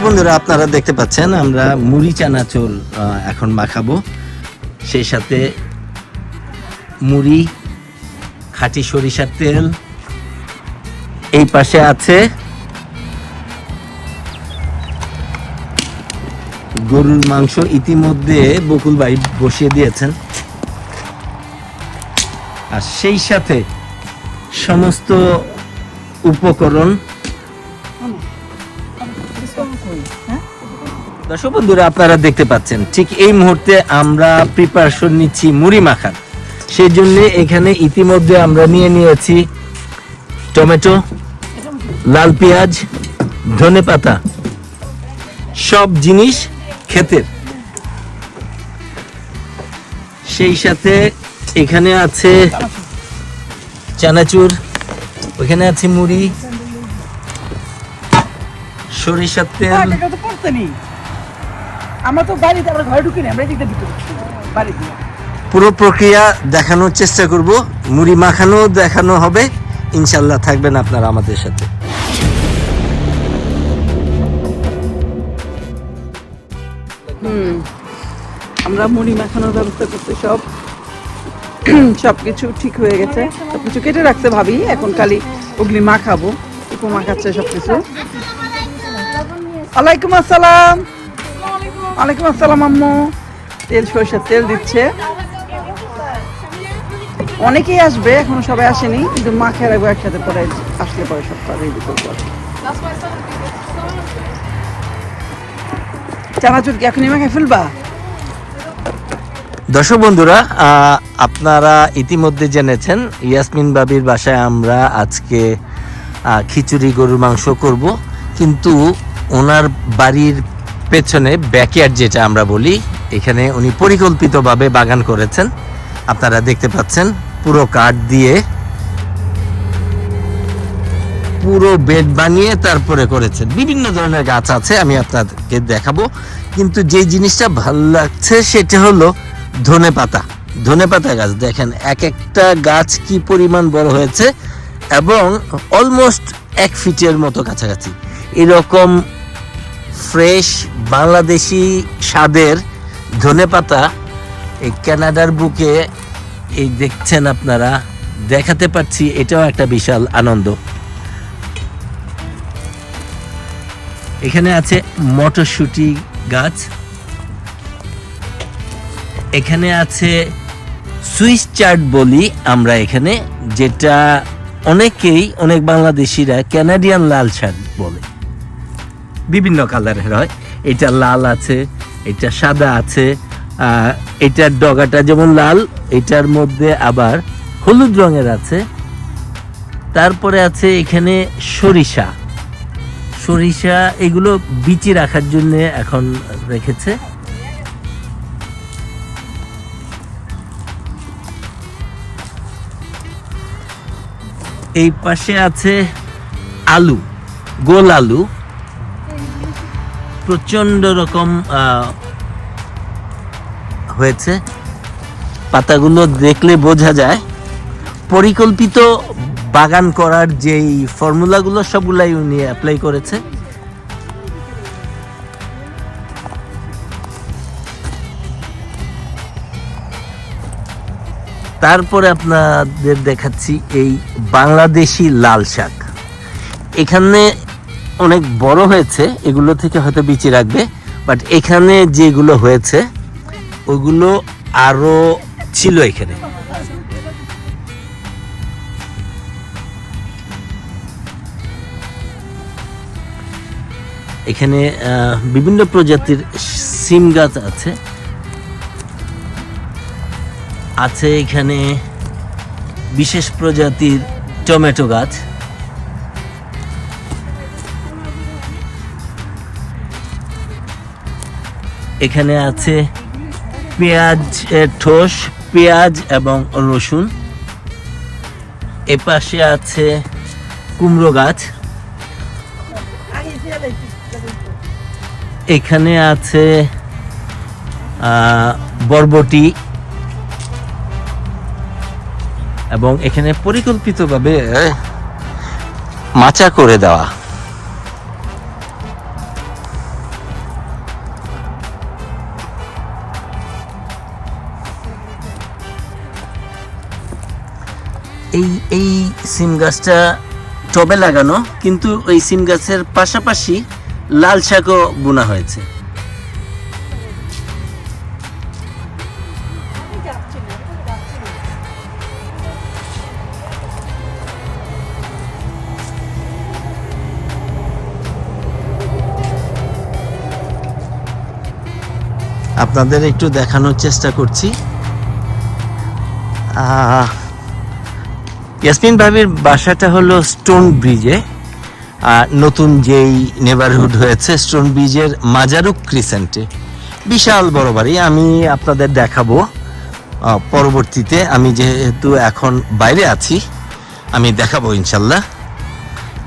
বন্ধুরা, আপনারা দেখতে পাচ্ছেন আমরা মুড়ি চানাচুর এখন মাখাবো। সেই সাথে মুড়ি, খাঁটি সরিষার তেল, এই পাশে আছে গরুর মাংস, ইতিমধ্যে বকুল ভাই বসিয়ে দিয়েছেন। আর সেই সাথে সমস্ত উপকরণ। দর্শক বন্ধুরা, আপনারা দেখতে পাচ্ছেন ঠিক এই মুহূর্তে আমরা প্রিপারেশন নিচ্ছি মুড়ি মাখার। সেই জন্য এখানে ইতিমধ্যে আমরা নিয়ে নিয়েছি টমেটো, লাল পেঁয়াজ, ধনেপাতা, সব জিনিস ক্ষেতের। সেই সাথে এখানে আছে চানাচুর, ওখানে আছে মুড়ি, সরিষার তেল। পুরো প্রক্রিয়া দেখানোর চেষ্টা করব, মুড়ি মাখানো দেখানো হবে ইনশাল্লাহ। থাকবেন আপনারা আমাদের সাথে। আমরা মুড়ি মাখানোর ব্যবস্থা করতে সবকিছু ঠিক হয়ে গেছে, সবকিছু কেটে রাখতে ভাবি। এখন খালি ওগুলি মাখাবো, একটু মাখাচ্ছে সবকিছু। ওয়ালাইকুম আসসালাম। ওয়ালাইকুম আসসালাম আম্মু। তেল, সরষের তেল দিচ্ছে। অনেকেই আসবে, এখনো সবাই আসেনি, কিন্তু মাখে রাখবো একসাথে, পরে আসলে পরে সব রেডি করবো। চানাচুর কি এখনই মাখে ফেলবা? দর্শক বন্ধুরা, আপনারা ইতিমধ্যে জেনেছেন ইয়াসমিন বাবির বাসায় আমরা আজকে খিচুড়ি গরুর মাংস করব। কিন্তু ওনার বাড়ির পেছনে ব্যাকয়ার্ড যেটা আমরা বলি, এখানে উনি পরিকল্পিতভাবে বাগান করেছেন। আপনারা দেখতে পাচ্ছেন পুরো কাঠ দিয়ে পুরো বেড বানিয়ে তারপরে করেছেন। বিভিন্ন ধরনের গাছ আছে, আমি আপনাদেরকে দেখাবো। কিন্তু যে জিনিসটা ভালো লাগছে সেটা হলো ধনেপাতা গাছ। দেখেন এক একটা গাছ কি পরিমাণ বড় হয়েছে, এবং অলমোস্ট 1 ফিটের মতো কাছাকাছি। এরকম ফ্রেশ বাংলাদেশি স্বাদের ধনেপাতা এই কানাডার বুকে এই দেখছেন আপনারা, দেখাতে পারছি, এটাও একটা বিশাল আনন্দ। এখানে আছে মটরশুঁটি গাছ, এখানে আছে সুইস চার্ট বলি আমরা এখানে, যেটা অনেক বাংলাদেশিরা কানাডিয়ান লাল শাক বলে। বিভিন্ন কালারের হয়, এটা লাল আছে, এটা সাদা আছে, এটার ডগাটা যেমন লাল, এটার মধ্যে আবার হলুদ রঙের আছে। তারপরে আছে এখানে সরিষা, এগুলো বিচি রাখার জন্য এখন রেখেছে। এই পাশে আছে আলু, গোল আলু, প্রচন্ড রকম হয়েছে। পাতাগুলো দেখলে বোঝা যায় পরিকল্পিত বাগান করার যেই ফর্মুলাগুলো সবগুলাই উনি অ্যাপ্লাই করেছে। তারপরে আপনাদের দেখাচ্ছি এই বাংলাদেশি লাল শাক। এখানে অনেক বড় হয়েছে, এগুলো থেকে হয়তো বিচি রাখবে, বাট এখানে যেগুলো হয়েছে ওগুলো আরো ছিল এখানে। এখানে বিভিন্ন প্রজাতির সিম গাছ আছে এখানে বিশেষ প্রজাতির টমেটো গাছ। এখানে আছে পেঁয়াজ ঠোস, পেঁয়াজ এবং রসুন। এপাশে আছে কুমড়ো গাছ। এখানে আছে বরবটি, এবং এখানে পরিকল্পিতভাবে মাচা করে দেওয়া। এই এই সিম গাছটা টবে লাগানো, কিন্তু ওই সিম গাছের পাশাপাশি লাল শাকও বোনা হয়েছে। আপনাদের একটু দেখানোর চেষ্টা করছি। ইয়াসমিন ভাবির বাসাটা হলো স্টোন ব্রিজে, নতুন যেই নেবারহুড হয়েছে স্টোন ব্রিজের মাজারুক ক্রিসেন্টে। বিশাল বড় বাড়ি, আমি আপনাদের দেখাবো পরবর্তীতে। আমি যেহেতু এখন বাইরে আছি, আমি দেখাবো ইনশাল্লাহ।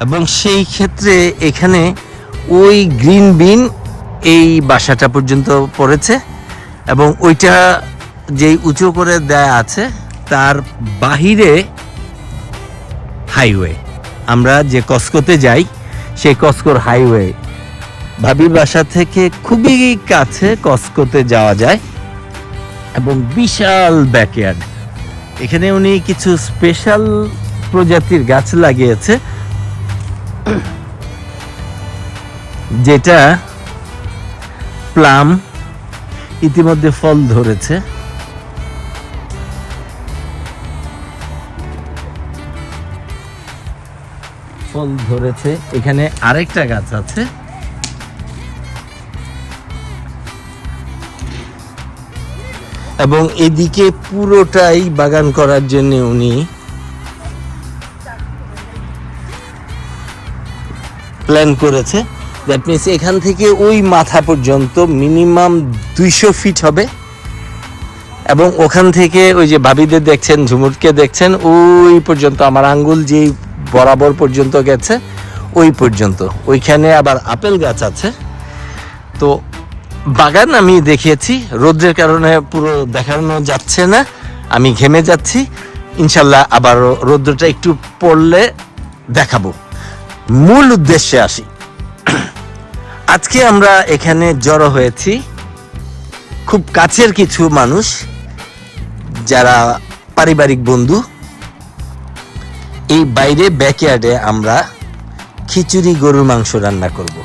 এবং সেই ক্ষেত্রে এখানে ওই গ্রিন বিন এই বাসাটা পর্যন্ত পড়েছে, এবং ওইটা যেই উঁচু করে দেয়া আছে তার বাহিরে হাইওয়ে। আমরা যে কসকোতে যাই সেই কসকোর হাইওয়ে, ভাবির বাসা থেকে খুবই কাছে কসকোতে যাওয়া যায়, এবং বিশাল ব্যাকয়ার্ড। এখানে উনি কিছু স্পেশাল প্রজাতির গাছ লাগিয়েছে, যেটা প্লাম, ইতিমধ্যে ফল ধরেছে। এখানে আরেকটা গাছ আছে, এবং এদিকে পুরোটাই বাগান করার জন্য উনি প্ল্যান করেছে। দ্যাট মিনস এখান থেকে ওই মাথা পর্যন্ত মিনিমাম 200 ফিট হবে, এবং ওখান থেকে ওই যে ভাবিদের দেখছেন, ঝুমুরকে দেখছেন, ওই পর্যন্ত আমার আঙ্গুল যেই বরাবর পর্যন্ত গেছে ওই পর্যন্ত। ওইখানে আবার আপেল গাছ আছে। তো বাগান আমি দেখিয়েছি, রোদ্রের কারণে পুরো দেখানো যাচ্ছে না, আমি ঘেমে যাচ্ছি। ইনশাল্লাহ আবার রোদ্রটা একটু পড়লে দেখাবো। মূল উদ্দেশ্যে আসি। আজকে আমরা এখানে জড়ো হয়েছি খুব কাছের কিছু মানুষ, যারা পারিবারিক বন্ধু। এই বাইরে ব্যাকয়ার্ডে আমরা খিচুড়ি গরুর মাংস রান্না করব।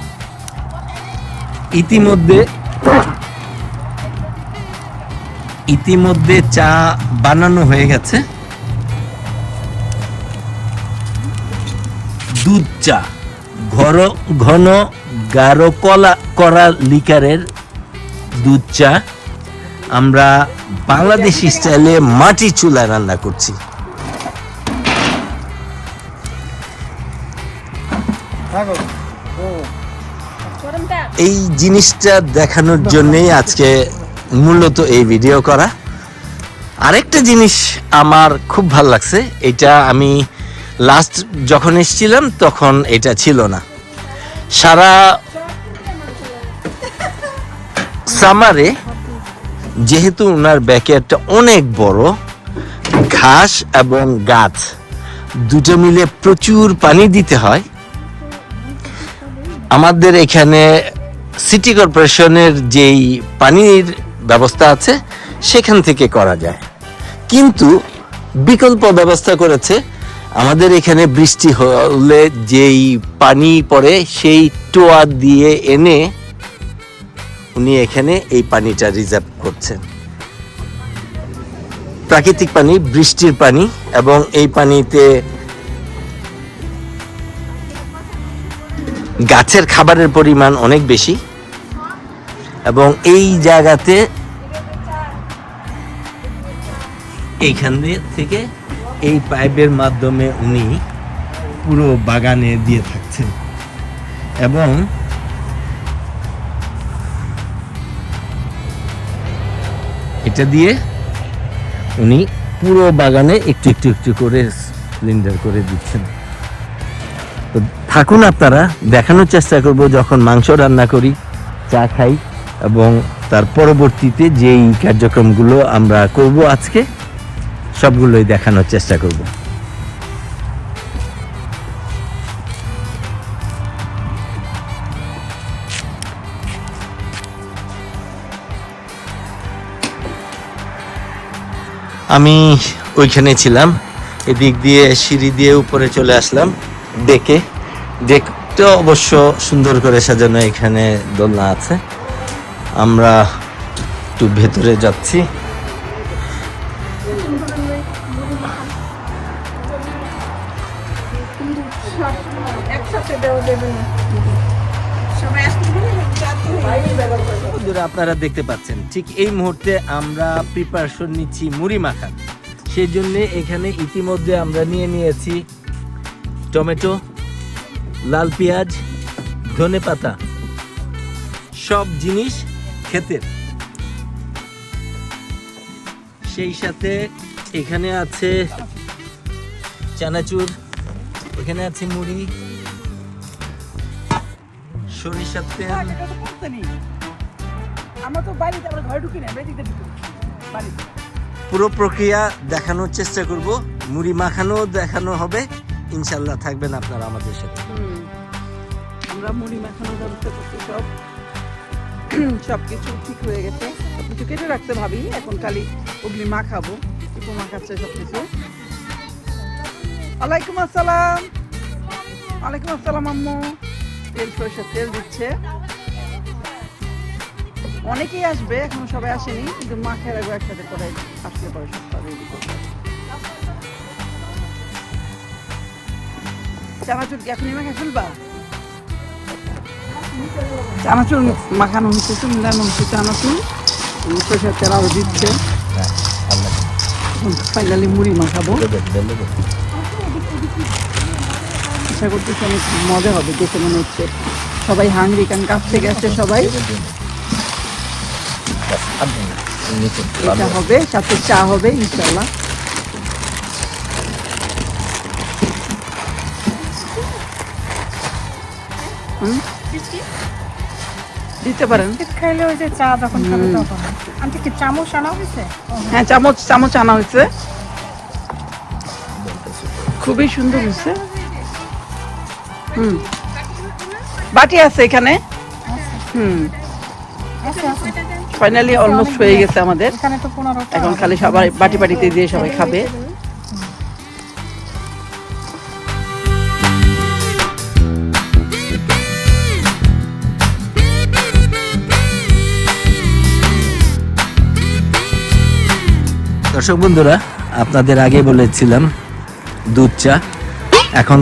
ইতিমধ্যে চা বানানো হয়ে গেছে, দুধ চা, ঘন গাঢ় করা লিকারের দুধ চা। আমরা বাংলাদেশি স্টাইলে মাটি চুলায় রান্না করছি। এই জিনিসটা দেখানোর জন্যই আজকে মূলত এই ভিডিও করা। আরেকটা জিনিস আমার খুব ভালো লাগছে, এটা আমি লাস্ট যখন এসেছিলাম তখন এটা ছিল না। সারা সামারে যেহেতু ওনার ব্যাকয়ার্ডটা অনেক বড়, ঘাস এবং গাছ দুটো মিলে প্রচুর পানি দিতে হয়। আমাদের এখানে সিটি কর্পোরেশনের যেই পানির ব্যবস্থা আছে সেখান থেকে করা যায়, কিন্তু বিকল্প ব্যবস্থা করেছে। আমাদের এখানে বৃষ্টি হলে যেই পানি পড়ে সেই টোয়া দিয়ে এনে উনি এখানে এই পানিটা রিজার্ভ করছেন। প্রাকৃতিক পানি, বৃষ্টির পানি, এবং এই পানিতে গাছের খাবারের পরিমাণ অনেক বেশি। এবং এই জায়গাতে এইখান থেকে এই পাইপের মাধ্যমে উনি পুরো বাগানে দিয়ে থাকছেন, এবং এটা দিয়ে উনি পুরো বাগানে একটু একটু একটু করে সিলিন্ডার করে দিচ্ছেন। তো থাকুন, আপনারা দেখানোর চেষ্টা করব যখন মাংস রান্না করি, চা খাই, এবং তার পরবর্তীতে যেই কার্যক্রমগুলো আমরা করব আজকে সবগুলোই দেখানোর চেষ্টা করব। আমি ওইখানে ছিলাম, এদিক দিয়ে সিঁড়ি দিয়ে উপরে চলে আসলাম দেখতে অবশ্য সুন্দর করে সাজানো, এখানে দোলনা আছে। আমরা একটু ভেতরে যাচ্ছি। বন্ধুরা, আপনারা দেখতে পাচ্ছেন ঠিক এই মুহূর্তে আমরা প্রিপারেশন নিচ্ছি মুড়ি মাখার। সেই জন্য এখানে ইতিমধ্যে আমরা নিয়ে নিয়েছি টমেটো, লাল পেঁয়াজ, ধনেপাতা, সব জিনিস ক্ষেতের। সেই সাথে এখানে আছে চানাচুর, এখানে আছে মুড়ি, সরিষার তেল। পুরো প্রক্রিয়া দেখানোর চেষ্টা করব, মুড়ি মাখানো দেখানো হবে। ইনশাল্লাহ থাকবেন আপনারা আমাদের সাথে। আমরা মুড়ি মাখানো ব্যবস্থা করছি, সবকিছু ঠিক হয়ে গেছে। সবকিছু কেটে রাখতে ভাবি, এখন খালি ওগুলি মাখাবো। একটু মাখাচ্ছে সবকিছু। ওয়ালাইকুম আসসালাম। ওয়ালাইকুম আসসালাম আম্মু। তেল, সরষের তেল দিচ্ছে। অনেকেই আসবে, এখনো সবাই আসেনি, কিন্তু মাখে রাখবো একসাথে করে, আসলে পরে সব রেডি করবো। চানাচুর কি এখনই মাখা ফেলবা? চানাচুর মাখানো হচ্ছে, মিলানো হচ্ছে চানাচুর, সরষের তেল আরো দিচ্ছে। ফাইনালি মুড়ি মাখাবো। আশা করতেছি অনেক মজা হবে, দেখে মনে হচ্ছে সবাই হাংরি, কারণ কাছ থেকে আসছে সবাই। এটা হবে, সাথে চা হবে ইনশাল্লাহ। দিতে পারেন। খাইলে ওই যে চা যখন খাবে তখন। আন্টি কি চামচ আনা হয়েছে? হ্যাঁ, চামচ আনা হয়েছে। খুবই সুন্দর হয়েছে। বাটি আছে এখানে। ফাইনালি অলমোস্ট হয়ে গেছে আমাদের। এখানে তো 15টা। এখন খালি সবাই বাটিতে দিয়ে সবাই খাবে। দর্শক বন্ধুরা, আপনাদের আগে বলেছিলাম দুধ চা, এখন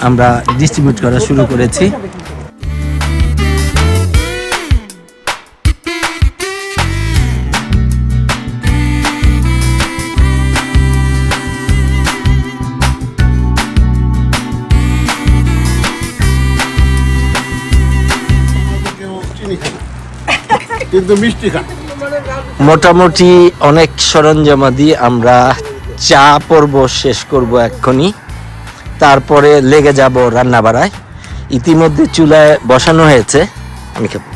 আমরা ডিস্ট্রিবিউট করা শুরু করেছি। কিন্তু মিষ্টি খান। মোটামুটি অনেক সরঞ্জামাদি আমরা চা পর্ব শেষ করব এক্ষুনি, তারপরে লেগে যাব রান্না বাড়ায়। ইতিমধ্যে চুলায় বসানো হয়েছে, আমি খাবো।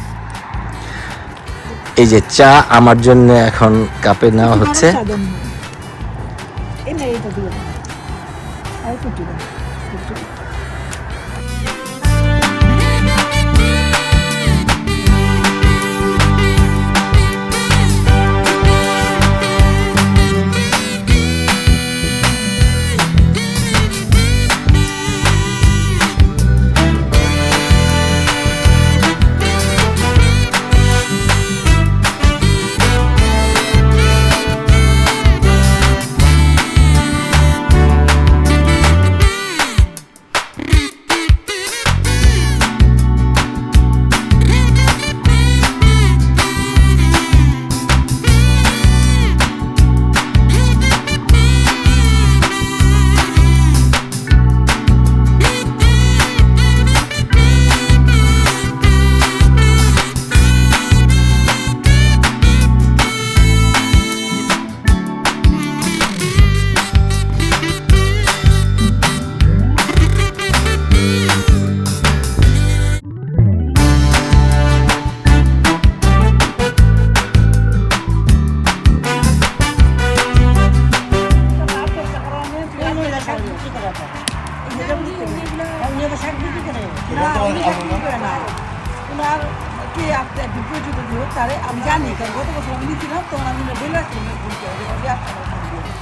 এই যে চা আমার জন্য এখন কাপে নেওয়া হচ্ছে।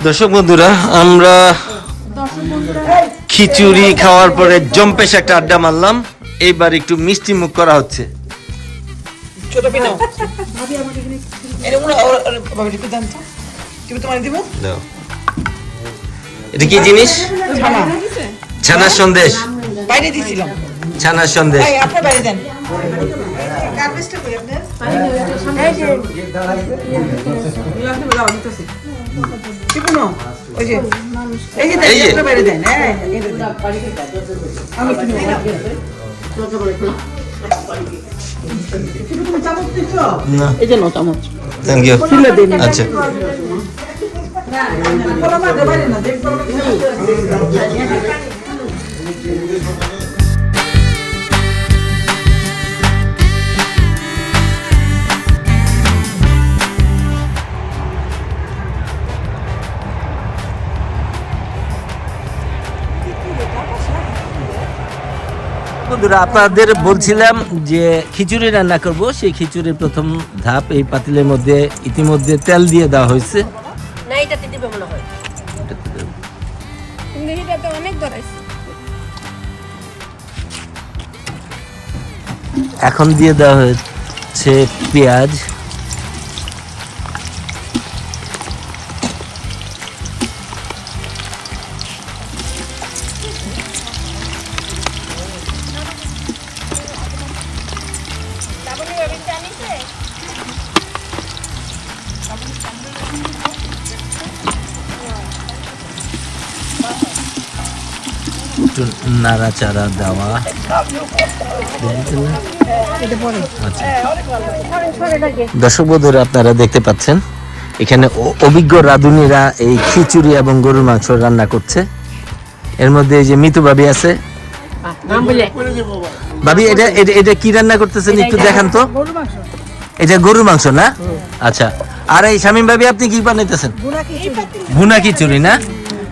দর্শক বন্ধুরা, আমরা খিচুড়ি খাওয়ার পরে জম্পেশ একটা আড্ডা মারলাম, এইবার একটু মিষ্টি মুখ করা হচ্ছে। ছোট পিনা এটা মনে বাবা একটু দাম তো তুমি তোমার দিব দাও। এটা কি জিনিস? ছানা ছানার সন্দেশ। বাইরে দিছিলাম ছানার সন্দেশ। ভাই আপনি বাইরে দেন গার্বেজটা কই আপনার টিপুনো ওই যে এই যে আপনি বাইরে দেন হ্যাঁ আমি একটু নেব তুমি চামচ দিছো না, এই যে নো চামচ থ্যাংক ইউ। ছিলে দিন আচ্ছা, বলা মা দে বাইরে না দেখ বন্ধুরা আপনাদের বলছিলাম যে খিচুড়ি রান্না করব, সেই খিচুড়ির প্রথম ধাপ এই পাতিলের মধ্যে ইতিমধ্যে তেল দিয়ে দেওয়া হয়েছে। না এটাতে দিবে মনে হয় কিন্তু এটাতে অনেক দরাইছে। এখন দিয়ে দেওয়া হচ্ছে পেঁয়াজ, একটু নাড়াচাড়া দেওয়া। আচ্ছা। দর্শক বন্ধুরা আপনারা দেখতে পাচ্ছেন এখানে অভিজ্ঞ রাঁধুনিরা এই খিচুড়ি এবং গরুর মাংস রান্না করছে। এর মধ্যে এই যে মিতু ভাবি আছে। ভাবি এটা এটা এটা কি রান্না করতেছেন একটু দেখান তো। এটা গরুর মাংস না? আচ্ছা। আর এই শামীম ভাবি আপনি কি বানাইতেছেন? ভুনা খিচুড়ি না?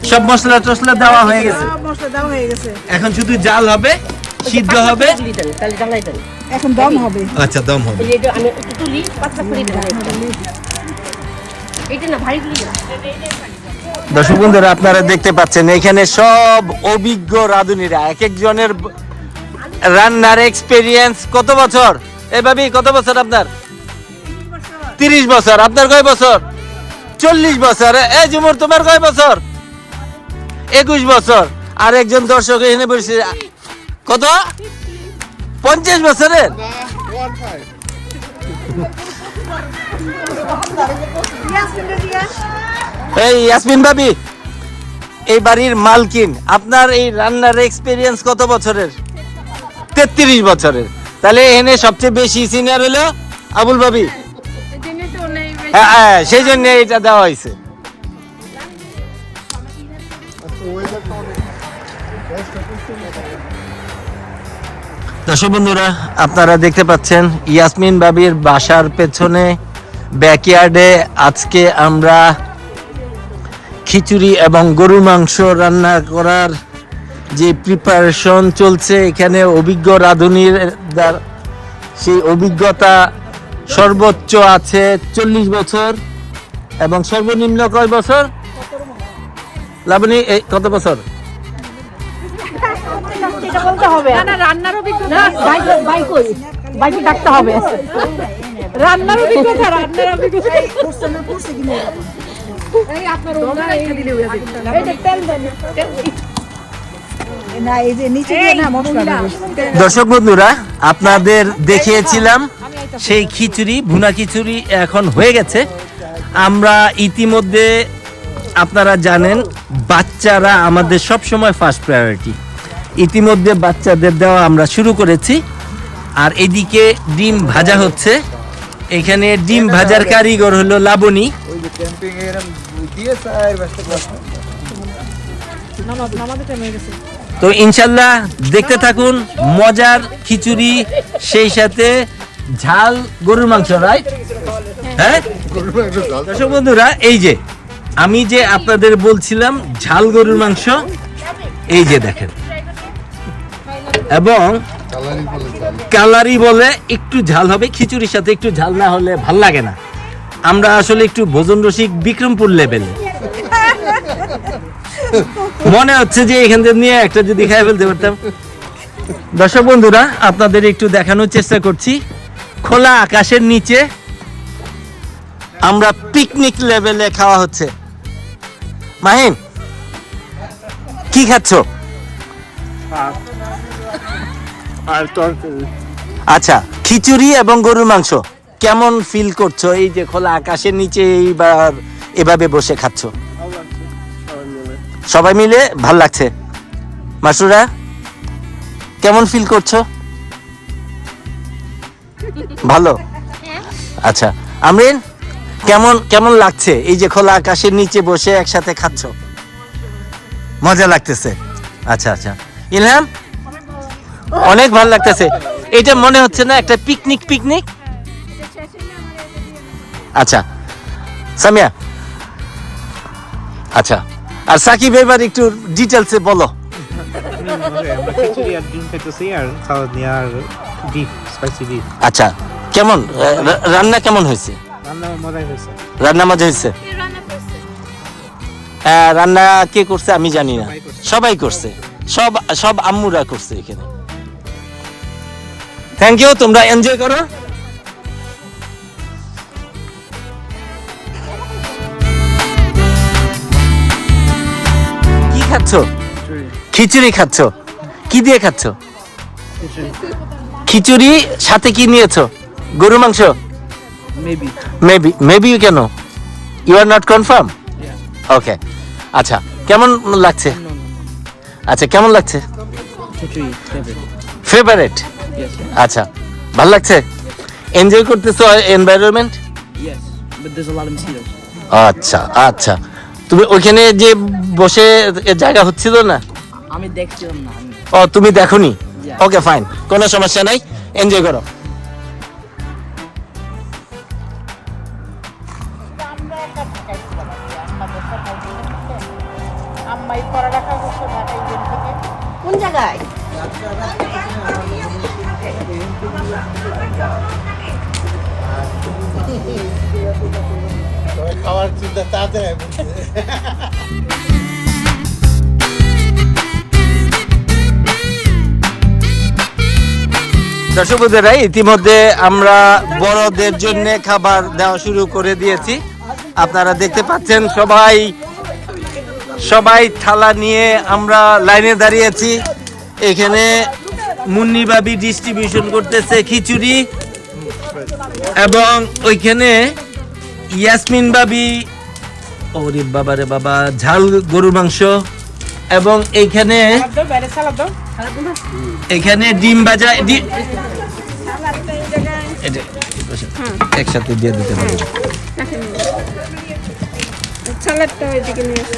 সব মশলা টসলা দেওয়া হয়ে গেছে, মশলা দাও হয়ে গেছে এখন শুধু জাল হবে, সিদ্ধ হবে, তাহলে ডালাই দেন এখন দম হবে আচ্ছা দম হবে। এই যে আমি একটু তুলি পাতলা করে দেন এটা না ভারী তুলি না দর্শক বন্ধুরা আপনারা দেখতে পাচ্ছেন এখানে সব অভিজ্ঞ রাঁধুনিরা, এক একজনের রান্নার এক্সপেরিয়েন্স কত বছর? এই ভাবি কত বছর আপনার? 30 বছর। আপনার কয় বছর? 40 বছর। এই জুমুর তোমার কয় বছর? 21 বছর। আর একজন দর্শক এখানে বসে কত? 50 বছরের। এই ইয়াসমিন ভাবি এই বাড়ির মালকিন, আপনার এই রান্নার এক্সপেরিয়েন্স কত বছরের? 33 বছরের। তাহলে এখানে সবচেয়ে বেশি সিনিয়র হলো আবুল ভাবি। হ্যাঁ হ্যাঁ, সেই জন্য এটা দেওয়া হয়েছে। দর্শক বন্ধুরা আপনারা দেখতে পাচ্ছেন ইয়াসমিন ভাবির বাসার পেছনে ব্যাকইয়ার্ডে আজকে আমরা খিচুড়ি এবং গরুর মাংস রান্না করার যে প্রিপারেশন চলছে, এখানে অভিজ্ঞ রাঁধুনির সেই অভিজ্ঞতা সর্বোচ্চ আছে 40 বছর এবং সর্বনিম্ন কয় বছর? লাবণী কত বছর? এটা বলতে হবে না রান্নার অভিজ্ঞতা না ভাই কই ভাইকে ডাকতে হবে রান্নার অভিজ্ঞতা করছে কি না এই আপনার ওনা দিলে হয়ে যাবে এই যে তেল দেন না এই যে নিচে দিয়ে না মশলা দেব দর্শক বন্ধুরা আপনাদের দেখিয়েছিলাম সেই খিচুড়ি, ভুনা খিচুড়ি এখন হয়ে গেছে। আমরা ইতিমধ্যে আপনারা জানেন বাচ্চারা আমাদের সব সময় ফার্স্ট প্রায়োরিটি। ইতিমধ্যে বাচ্চাদের দেওয়া আমরা শুরু করেছি। আর এদিকে ডিম ভাজা হচ্ছে। এখানে ডিম ভাজার কারিগর হলো লাবণী। তো ইনশাল্লাহ দেখতে থাকুন মজার খিচুড়ি, সেই সাথে ঝাল গরুর মাংস, রাইট? হ্যাঁ দর্শক বন্ধুরা এই যে আমি যে আপনাদের বলছিলাম ঝাল গরুর মাংস, এই যে দেখেন, এবং কালারি বলে একটু ঝাল হবে, খিচুড়ির সাথে একটু ঝাল না হলে ভাল লাগে না। আমরা আসলে একটু ভোজন রসিক বিক্রমপুর লেভেলে। মনে হচ্ছে যে এখান থেকে নিয়ে একটা যদি খাই ফেলতে পারতাম। দর্শক বন্ধুরা, আপনাদের একটু দেখানোর চেষ্টা করছি, খোলা আকাশের নিচে আমরা পিকনিক লেভেলে খাওয়া হচ্ছে। মাহিন, কি খাচ্ছ? আর তরকারি। আচ্ছা, খিচুড়ি এবং গরুর মাংস। কেমন ফিল করছো এই যে খোলা আকাশের নিচে এইবার এভাবে বসে খাচ্ছ? সবাই মিলে ভাল লাগছে। মাসুরা, কেমন ফিল করছো? ভালো। আচ্ছা, আমরিন, কেমন কেমন লাগছে এই যে খোলা আকাশের নিচে বসে একসাথে খাচ্ছ? মজা লাগতেছে। আচ্ছা আচ্ছা, ইলহাম, অনেক ভালো লাগতেছে। এটা মনে হচ্ছে না একটা পিকনিক পিকনিক? আচ্ছা সামিয়া, আচ্ছা, আর সাকিব এবার একটু ডিটেলসে বলো। আমরা খিচুড়ি আর ডিম খেতেছি আর সালাদ নিয়ে আর বিফ, স্পাইসি বিফ। আচ্ছা, কেমন রান্না কেমন হয়েছে? রান্না মজাই হয়েছে। রান্না মজা হয়েছে? রান্না কে করছে আমি জানি না, সবাই করছে, সব সব আম্মুরা করছে এখানে। থ্যাংক ইউ, তোমরা এনজয় করো। কি খাচ্ছ? খিচুড়ি খাচ্ছ? কি দিয়ে খাচ্ছ? খিচুড়ি সাথে কি নিয়েছো? গরু মাংস? মেবি কেন? You are not confirm? Okay, আচ্ছা, কেমন লাগছে? আচ্ছা, কেমন লাগছে? ফেভারিট? আচ্ছা, ভালো লাগছে? এনজয় করতেছো এনভায়রনমেন্ট? আচ্ছা আচ্ছা, তুমি ওইখানে যে বসে জায়গা হচ্ছিল না? আমি দেখছিলাম না। ও, তুমি দেখোনি? ওকে ফাইন, কোনো সমস্যা নাই, এনজয় করো। কোন জায়গায়? খাওয়ার চিন্তা তাড়াতাড়ি দর্শক বন্ধুরা, ইতিমধ্যে আমরা বড়দের জন্য খাবার দেওয়া শুরু করে দিয়েছি। আপনারা দেখতে পাচ্ছেন সবাই থালা নিয়ে আমরা লাইনে দাঁড়িয়েছি। এখানে মুন্নি ভাবি ডিস্ট্রিবিউশন করতেছে খিচুড়ি, এবং ওইখানে ইয়াসমিন ভাবি, ওরে বাবারে বাবা, ঝাল গরুর মাংস, এবং এইখানে ডিম ভাজা। একসাথে দিয়ে দিতে পারি। সালাদটা ওইদিকে নিয়ে আসো।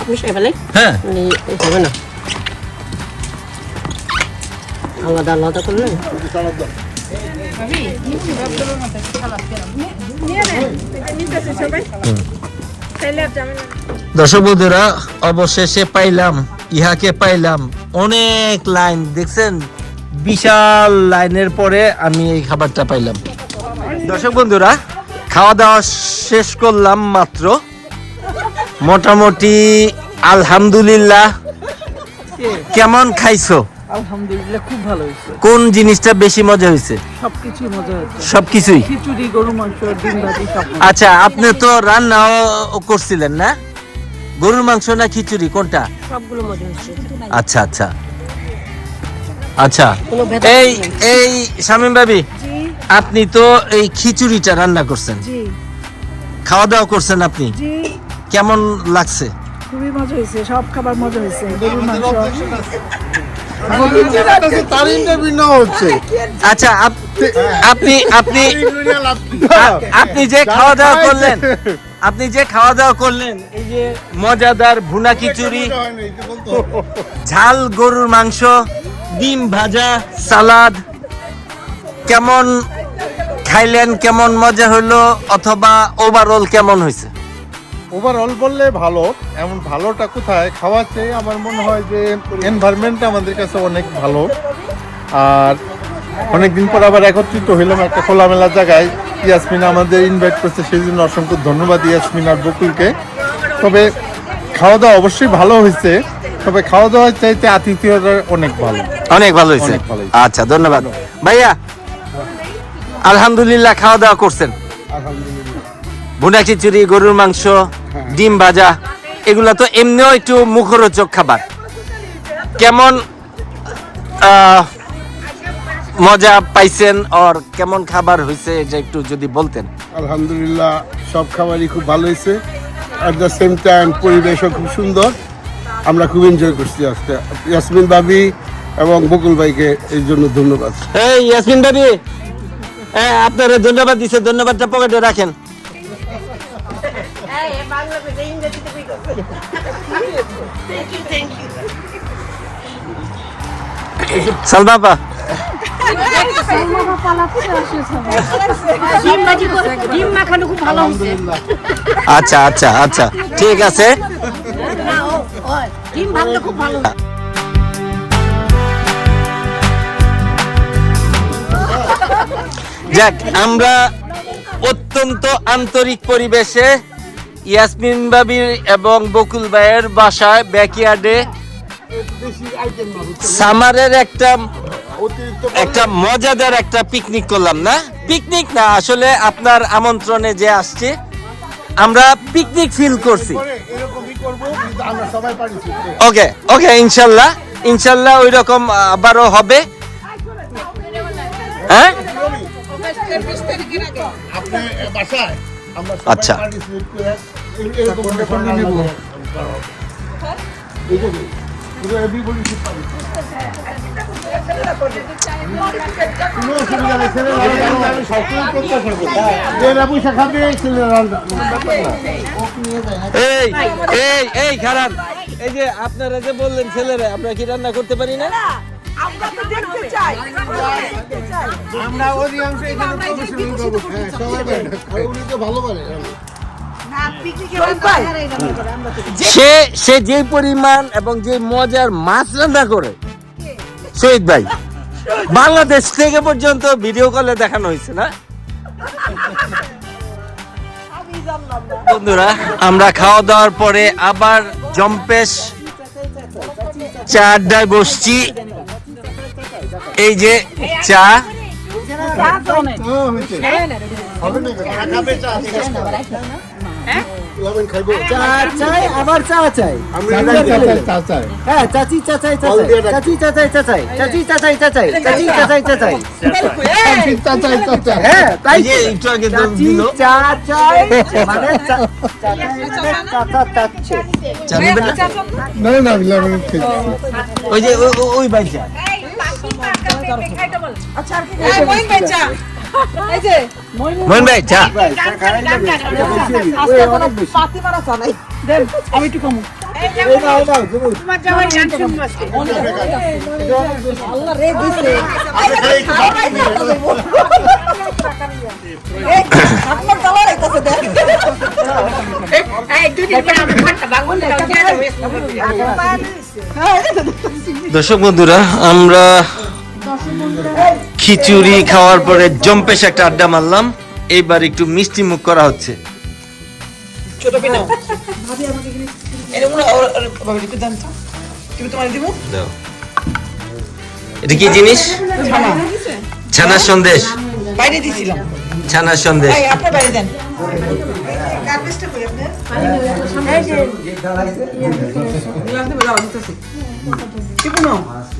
মিশাই ফেলে? হ্যাঁ, হবে না, আলাদা আলাদা করলে। দর্শক বন্ধুরা, অবশেষে পাইলাম, ইহাকে পাইলাম। অনেক লাইন দেখছেন, বিশাল লাইনের পরে আমি এই খাবারটা পাইলাম। দর্শক বন্ধুরা, খাওয়া দাওয়া শেষ করলাম মাত্র, মোটামুটি আলহামদুলিল্লাহ। কেমন খাইছো? আলহামদুলিল্লাহ, খুব ভালো হয়েছে। কোন জিনিসটা বেশি মজা হয়েছে? সবকিছু মজা হয়েছে, সবকিছুই। খিচুড়ি, গরু মাংস, ডিম ভাজি সব। আচ্ছা, আপনি তো রান্নাও করছিলেন না? গরুর মাংস না খিচুড়ি, কোনটা? সবগুলো মজা হচ্ছে। আচ্ছা আচ্ছা আচ্ছা, এই শামীম ভাবি, আপনি তো এই খিচুড়িটা রান্না করছেন, জি খাওয়া দাওয়া করছেন আপনি, জি, কেমন লাগছে? খুবই মজা হয়েছে, সব খাবার মজা হয়েছে। গরুর মাংস, তার ইন্টারভিউ নেওয়া হচ্ছে। আচ্ছা, আপনি আপনি আপনি যে খাওয়া দাওয়া করলেন, এই যে মজাদার ভুনা খিচুড়ি, ঝাল গরুর মাংস, ডিম ভাজা, সালাদ, কেমন খাইলেন? কেমন মজা হলো, অথবা ওভারঅল কেমন হয়েছে? ওভারঅল বললে ভালো। এমন ভালোটা কোথায়, খাওয়ার চেয়ে আমার মনে হয় যে এনভায়রনমেন্টটা আমাদের কাছে অনেক ভালো। আর অনেকদিন পর আবার একত্রিত হইলাম একটা খোলামেলা জায়গায়, ইয়াসমিন আমাদের ইনভাইট করছে, সেই জন্য অসংখ্য ধন্যবাদ ইয়াসমিন আর বকুলকে। তবে খাওয়া দাওয়া অবশ্যই ভালো হয়েছে, তবে খাওয়া দাওয়ার চাইতে আতিথেয়তা অনেক ভালো। অনেক ভালো হয়েছে। অনেক ভালো হয়েছে। আচ্ছা, ধন্যবাদ ভাইয়া। আলহামদুলিল্লাহ খাওয়া দাওয়া করছেন? আলহামদুলিল্লাহ। ভুনা খিচুড়ি, গরুর মাংস, ডিম ভাজা, এগুলা তো এমনিও একটু মুখরোচক খাবার। কেমন মজা পাইছেন আর কেমন খাবার হয়েছে এটা একটু যদি বলতেন। আলহামদুলিল্লাহ সব খাবারই খুব ভালো হয়েছে, অ্যাট দ্য সেম টাইম পরিবেশও খুব সুন্দর। আমরা খুব এনজয় করছি আজকে। ইয়াসমিন ভাবি এবং বকুল ভাইকে এই জন্য ধন্যবাদ। এই ইয়াসমিন ভাবি, আপনারা ধন্যবাদ দিছে, ধন্যবাদটা পকেটে রাখেন। সালমাপা, ডিম মাখানো খুব ভালো হয়েছে। আচ্ছা আচ্ছা আচ্ছা, ঠিক আছে। ডিম ভাজলে খুব ভালো। যাক, আমরা অত্যন্ত আন্তরিক পরিবেশে ইয়াসমিন ভাবির এবং বকুল ভাইয়ের বাসায় ব্যাকইয়ার্ডে সামারের একটা মজাদার একটা পিকনিক করলাম। না পিকনিক না, আসলে আপনার আমন্ত্রণে যে আসছে আমরা পিকনিক ফিল করছি। এরকমই করবো, কিন্তু আমরা সবাই পারিছি। ওকে ওকে, ইনশাল্লাহ ইনশাল্লাহ ওই রকম আবারও হবে। হ্যাঁ, আপনি বাসায় আমরা আচ্ছা। পার্টিসিপেট করে এরকম একটা ফন্ডি নেব। এইটাকে পুরো এভরিবডি শুড পার্টিসিপেট। কোনো অসুবিধা নেই, ছেলেরা আমি সবসময় করতে থাকবো। এরা পয়সা খাবে, ছেলেরা এই এই এই খারাপ, এই যে আপনারা যে বললেন ছেলেরা, আমরা কি রান্না করতে পারি না? আমরা অধিকাংশ এখানে প্রফেশনাল করবো। হ্যাঁ, সবাই পারে, আর উনি তো ভালো পারে। সে যে পরিমাণ এবং যে মজার মাছ রান্না করে শহীদ ভাই, বাংলাদেশ থেকে পর্যন্ত ভিডিও কলে দেখানো হয়েছে না? বন্ধুরা, আমরা খাওয়া দাওয়ার পরে আবার জম্পেশ চা আড্ডায় বসছি। এই যে চা, চা চাই, আবার চা চাই। হ্যাঁ, চাচি চাচাই চাচাই, চাচি চাচাই চাচাই, চাচি চাচাই চাচাই, চাচি চাচাই চাচাই, চাচাই চাচাই। হ্যাঁ, তাই এই যে একটু আগে তো চাচি দিল। চা চাই, মানে চাচা চাচ্ছে। চা নেবেন না? না না, ওই যে ওই ভাই চা। মোহন ভাই চা। আমি একটু কমু। দর্শক বন্ধুরা, আমরা খিচুড়ি খাওয়ার পরে জম্পেশ একটা আড্ডা মারলাম। এইবার একটু মিষ্টি মুখ করা হচ্ছে। ছোট পিনাও একটু দেন তো, তুমি তোমার দিব। এটা কি জিনিস? ছানার সন্দেশ। বাইরে দিছিলাম, ছানার সন্দেশ। আপনার বাইরে দেন।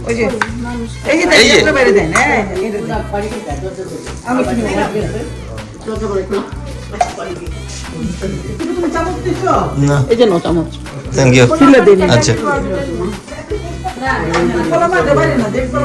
ওই যে এই যে এই যে। আপনার বাইরে দেন। হ্যাঁ, এটা দেন। আমি কি নেব? তুমি চামচ দিছো? না, এই যে নাও চামচ। Thank you. তুলে দিন। আচ্ছা, বলো না, বাইরে না, দেখো।